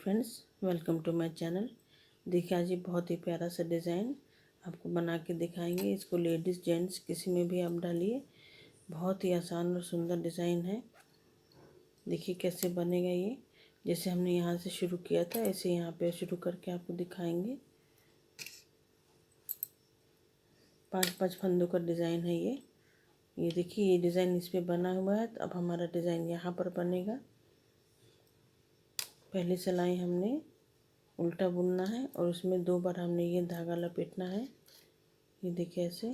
Friends, welcome to my channel. देखिए आज ये बहुत ही प्यारा सा डिज़ाइन आपको बना के दिखाएंगे। इसको लेडीज़ जेंट्स किसी में भी आप डालिए, बहुत ही आसान और सुंदर डिज़ाइन है। देखिए कैसे बनेगा ये। जैसे हमने यहाँ से शुरू किया था ऐसे यहाँ पे शुरू करके आपको दिखाएंगे। 5-5 फंदों का डिज़ाइन है ये देखिए ये डिज़ाइन इस पर बना हुआ है। तो अब हमारा डिज़ाइन यहाँ पर बनेगा। पहली सिलाई हमने उल्टा बुनना है और उसमें 2 बार हमने ये धागा लपेटना है। ये देखिए ऐसे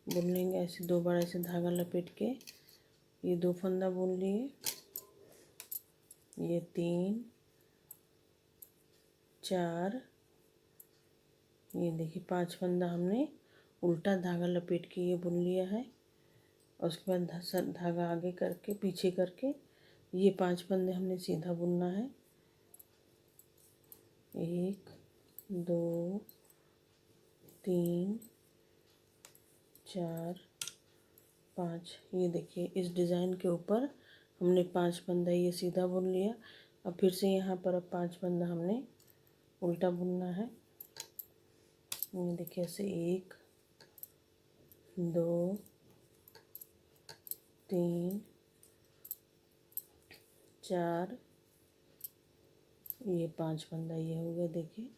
बुन लेंगे, ऐसे 2 बार ऐसे धागा लपेट के ये 2 फंदा बुन लिए। ये 3 4 ये देखिए 5 फंदा हमने उल्टा धागा लपेट के ये बुन लिया है। और उसके बाद धागा आगे करके पीछे करके ये 5 फंदे हमने सीधा बुनना है। 1 2 3 4 5 ये देखिए इस डिज़ाइन के ऊपर हमने 5 फंदा ये सीधा बुन लिया। अब फिर से यहाँ पर अब 5 फंदा हमने उल्टा बुनना है। ये देखिए ऐसे 1 2 3 4 ये 5 फंदा ये हो गया। देखिए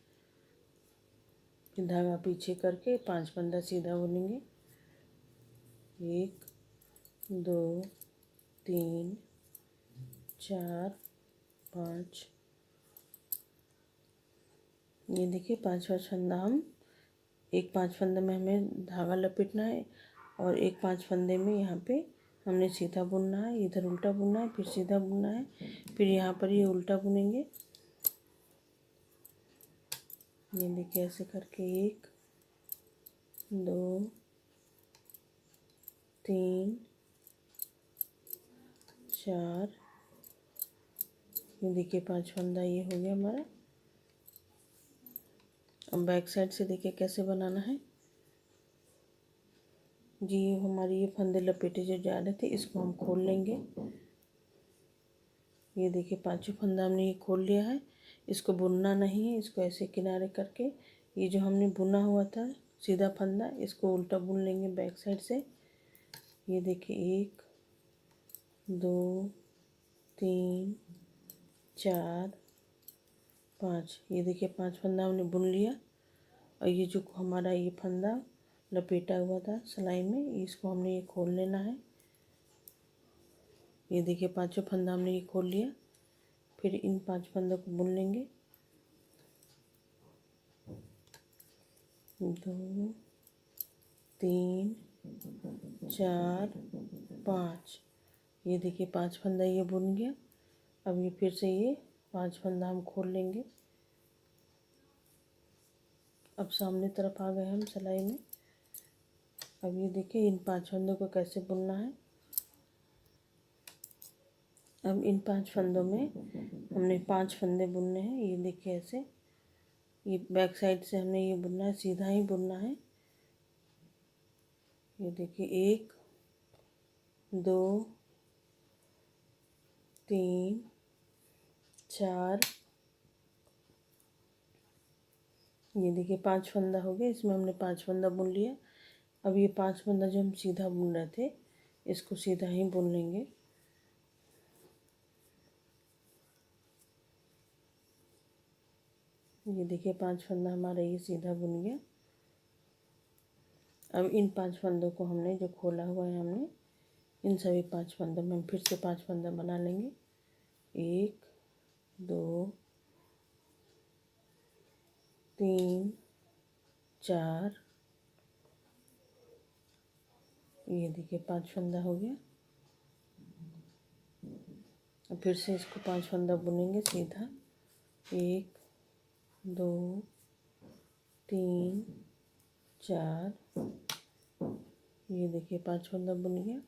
फिर धागा पीछे करके 5 फंदा सीधा बुनेंगे। 1 2 3 4 5 ये देखिए 5 फंदा हम 5 फंदे में हमें धागा लपेटना है और 5 फंदे में यहाँ पे हमने सीधा बुनना है। इधर उल्टा बुनना है, फिर सीधा बुनना है, फिर यहाँ पर ये उल्टा बुनेंगे। ये देखिए ऐसे करके 1 2 3 4 ये देखिए 5 फंदा ये हो गया हमारा। अब बैक साइड से देखिए कैसे बनाना है जी। हमारी ये फंदे लपेटे जो जा रहे थे इसको हम खोल लेंगे। ये देखिए 5 फंदा हमने ये खोल लिया है। इसको बुनना नहीं है, इसको ऐसे किनारे करके ये जो हमने बुना हुआ था सीधा फंदा इसको उल्टा बुन लेंगे बैक साइड से। ये देखिए 1 2 3 4 5 ये देखिए 5 फंदा हमने बुन लिया। और ये जो हमारा ये फंदा लपेटा हुआ था सिलाई में इसको हमने ये खोल लेना है। ये देखिए 5 फंदा हमने ये खोल लिया। फिर इन 5 फंदों को बुन लेंगे। 2 3 4 5 ये देखिए 5 फंदा ये बुन गया। अब ये फिर से ये 5 फंदा हम खोल लेंगे। अब सामने तरफ आ गए हम सिलाई में। अब ये देखिए इन 5 फंदों को कैसे बुनना है। अब इन 5 फंदों में हमने 5 फंदे बुनने हैं। ये देखिए ऐसे ये बैक साइड से हमने ये बुनना है, सीधा ही बुनना है। ये देखिए 1 2 3 4 ये देखिए 5 फंदा हो गया। इसमें हमने 5 फंदा बुन लिया। अब ये 5 फंदा जो हम सीधा बुन रहे थे इसको सीधा ही बुन लेंगे। ये देखिए 5 फंदा हमारा ये सीधा बुन गया। अब इन 5 फंदों को हमने जो खोला हुआ है हमने इन सभी 5 फंदों में हम फिर से 5 फंदा बना लेंगे। 1 2 3 4 ये देखिए 5 फंदा हो गया। अब फिर से इसको 5 फंदा बुनेंगे सीधा। 1 2 3 4 ये देखिए 5 फंदा बुन गया।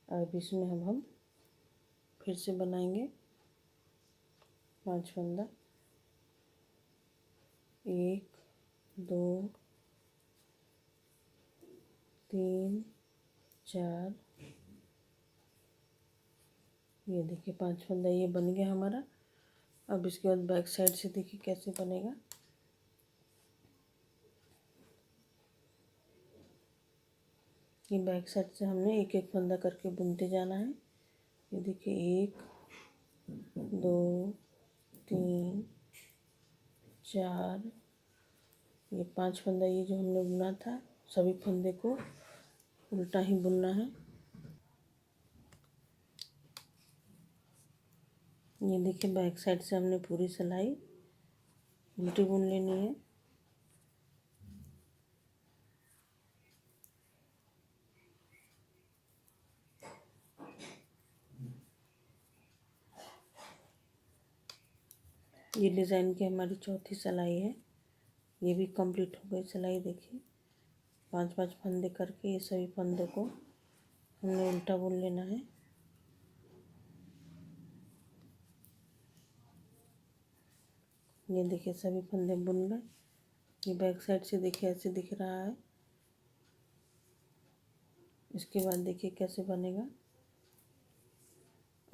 अब इसमें हम फिर से बनाएंगे 5 फंदा। 1 2 3 4 ये देखिए 5 फंदा ये बन गया हमारा। अब इसके बाद बैक साइड से देखिए कैसे बनेगा। ये बैक साइड से हमने एक एक फंदा करके बुनते जाना है। ये देखिए 1 2 3 4, ये 5 फंदा ये जो हमने बुना था, सभी फंदे को उल्टा ही बुनना है। ये देखिए बैक साइड से हमने पूरी सिलाई उल्टी बुन लेनी है। ये डिज़ाइन की हमारी चौथी सिलाई है, ये भी कंप्लीट हो गई सिलाई। देखिए 5-5 फंदे करके ये सभी फंदों को हमने उल्टा बुन लेना है। ये देखिए सभी फंदे बुन गए। ये बैक साइड से देखिए ऐसे दिख रहा है। इसके बाद देखिए कैसे बनेगा।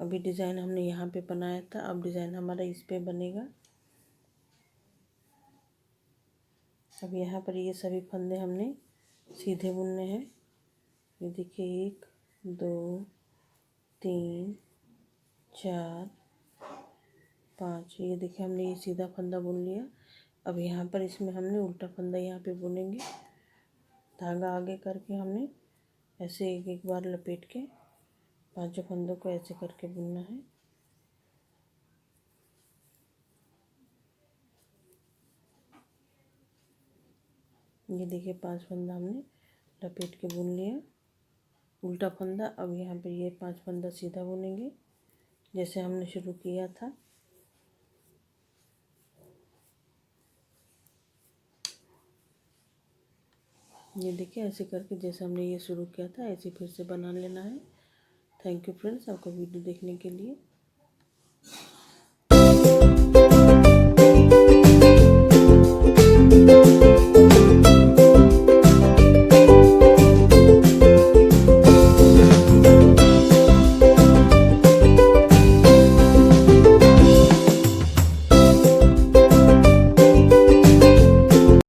अभी डिज़ाइन हमने यहाँ पे बनाया था, अब डिज़ाइन हमारा इस पे बनेगा। अब यहाँ पर ये सभी फंदे हमने सीधे बुनने हैं। ये देखिए 1 2 3 4 5, ये देखिए हमने ये सीधा फंदा बुन लिया। अब यहाँ पर इसमें हमने उल्टा फंदा यहाँ पे बुनेंगे। धागा आगे करके हमने ऐसे एक एक बार लपेट के पांचों फंदों को ऐसे करके बुनना है। ये देखिए 5 फंदा हमने लपेट के बुन लिया उल्टा फंदा। अब यहाँ पे ये 5 फंदा सीधा बुनेंगे जैसे हमने शुरू किया था। ये देखिए ऐसे करके जैसे हमने ये शुरू किया था ऐसे फिर से बना लेना है। थैंक यू फ्रेंड्स, आपको वीडियो देखने के लिए।